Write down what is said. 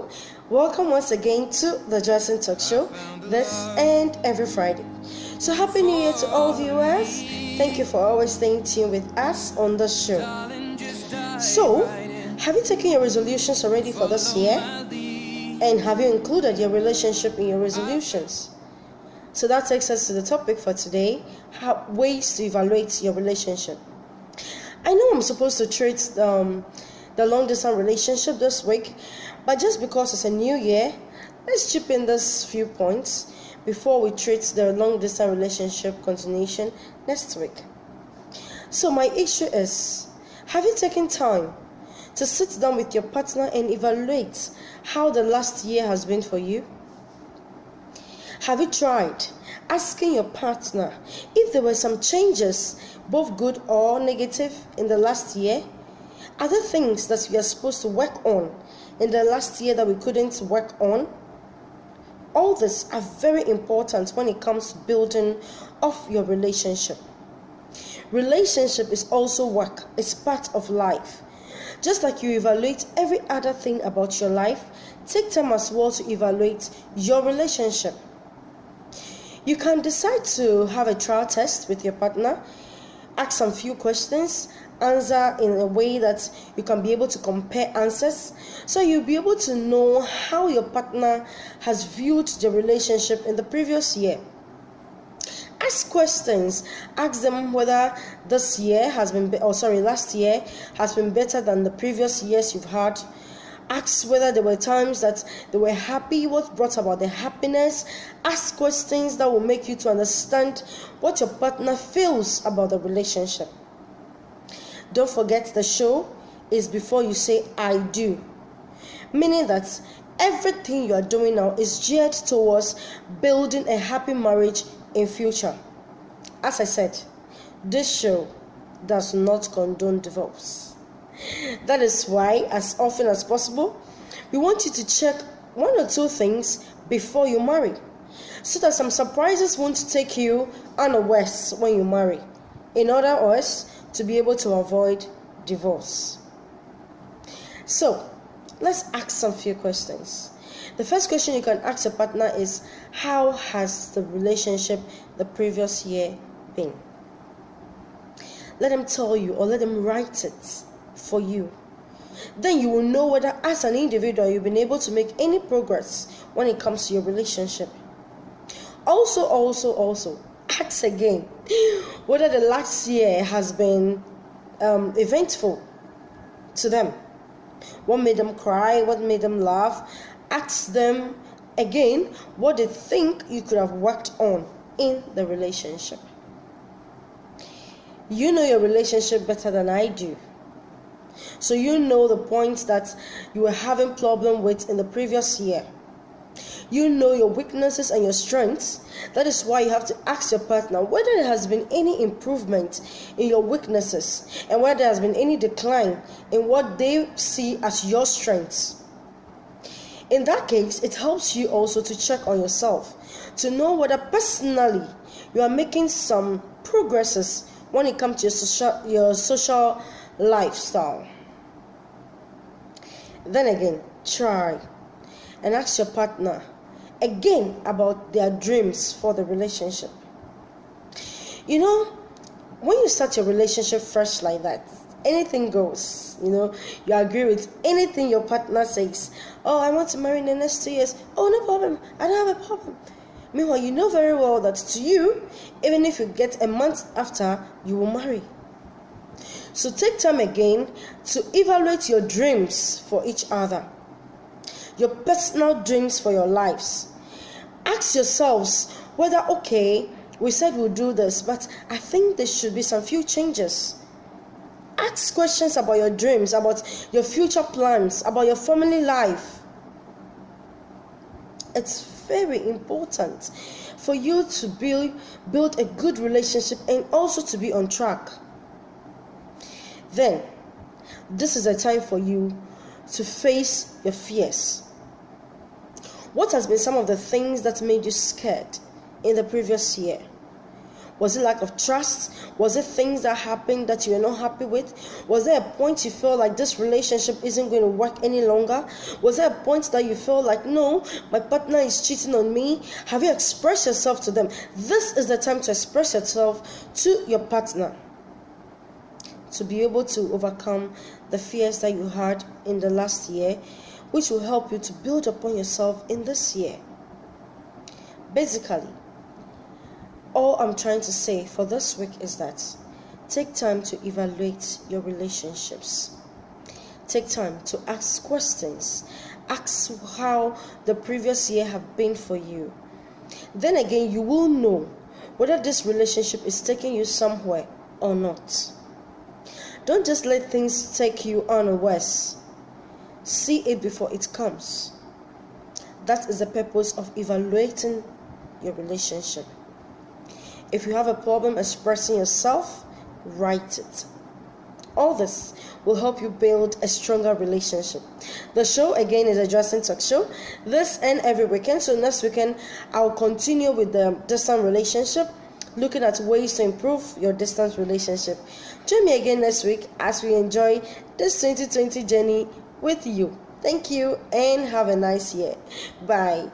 Hello, welcome once again to the Joycelyn Talk Show, this and every Friday. So happy New Year to all viewers. Thank you for always staying tuned with us on the show. So, have you taken your resolutions already for this year? And have you included your relationship in your resolutions? So that takes us to the topic for today, ways to evaluate your relationship. I know I'm supposed to treat the long distance relationship this week, but just because it's a new year, let's chip in these few points before we treat the long distance relationship continuation next week. So my issue is, have you taken time to sit down with your partner and evaluate how the last year has been for you? Have you tried asking your partner if there were some changes, both good or negative, in the last year? Are there things that we are supposed to work on in the last year that we couldn't work on? All these are very important when it comes to building of your relationship. Relationship is also work, it's part of life. Just like you evaluate every other thing about your life, take time as well to evaluate your relationship. You can decide to have a trial test with your partner, ask some few questions, answer in a way that you can be able to compare answers, so you'll be able to know how your partner has viewed the relationship in the previous year. Ask questions. Ask them whether last year has been better than the previous years you've had. Ask whether there were times that they were happy, what brought about the happiness. Ask questions that will make you to understand what your partner feels about the relationship. Don't forget, the show is before you say I do, meaning that everything you are doing now is geared towards building a happy marriage in future. As I said, this show does not condone divorce. That is why, as often as possible, we want you to check one or two things before you marry, so that some surprises won't take you unawares when you marry, in order for us to be able to avoid divorce. So, let's ask some few questions. The first question you can ask your partner is, how has the relationship the previous year been? Let them tell you, or let them write it for you. Then you will know whether as an individual you've been able to make any progress when it comes to your relationship. Also ask again whether the last year has been eventful to them. What made them cry? What made them laugh? Ask them again what they think you could have worked on in the relationship. You know your relationship better than I do. So you know the points that you were having problem with in the previous year. You know your weaknesses and your strengths. That is why you have to ask your partner whether there has been any improvement in your weaknesses and whether there has been any decline in what they see as your strengths. In that case, it helps you also to check on yourself, to know whether personally you are making some progresses when it comes to your social lifestyle. Then again, try and ask your partner again about their dreams for the relationship. You know, when you start your relationship fresh like that, anything goes. You agree with anything your partner says. Oh, I want to marry in the next 2 years. Oh, no problem, I don't have a problem. Meanwhile, you know very well that to you, even if you get a month after, you will marry. So take time again to evaluate your dreams for each other, your personal dreams for your lives. Ask yourselves whether, okay, we said we'll do this, but I think there should be some few changes. Ask questions about your dreams, about your future plans, about your family life. It's very important for you to build a good relationship and also to be on track. Then, this is a time for you to face your fears. What has been some of the things that made you scared in the previous year? Was it lack of trust? Was it things that happened that you were not happy with? Was there a point you felt like this relationship isn't going to work any longer? Was there a point that you felt like, no, my partner is cheating on me? Have you expressed yourself to them? This is the time to express yourself to your partner, to be able to overcome the fears that you had in the last year, which will help you to build upon yourself in this year. Basically, all I'm trying to say for this week is that take time to evaluate your relationships. Take time to ask questions. Ask how the previous year have been for you. Then again, you will know whether this relationship is taking you somewhere or not. Don't just let things take you unawares. See it before it comes. That is the purpose of evaluating your relationship. If you have a problem expressing yourself, write it. All this will help you build a stronger relationship. The show again is a Joycelyn talk show. This and every weekend. So next weekend I'll continue with the distant relationship, looking at ways to improve your distance relationship. Join me again next week as we enjoy this 2020 journey with you. Thank you and have a nice year. Bye.